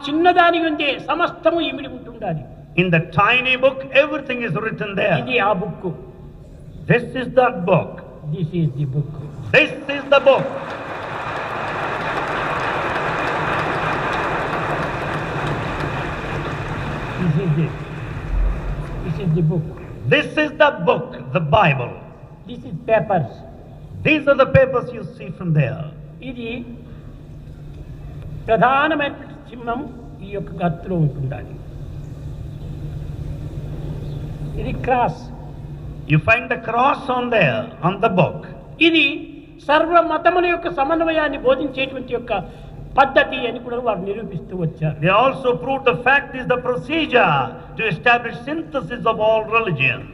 చిన్నదాని ఉండే సమస్తము ఇమిడి ఉంటుండాలి. In the tiny book, everything is written there. ఇది ఆ book. This is the book. This is the book. This is the book. This is the book. This is the book, the Bible. This is papers. These are the papers you see from there. ఇది ప్రధానమైన చిహ్నం ఈ యొక్క గత్తులో ఉంటుండాలి. ఇది cross. You find the cross on there, on the book. ఇది సర్వ మతముల యొక్క సమన్వయాన్ని బోధించేటువంటి యొక్క పద్ధతి అని కూడా వారు నిరూపిస్తూ వచ్చారు. They also proved the fact is the procedure to establish synthesis of all religions.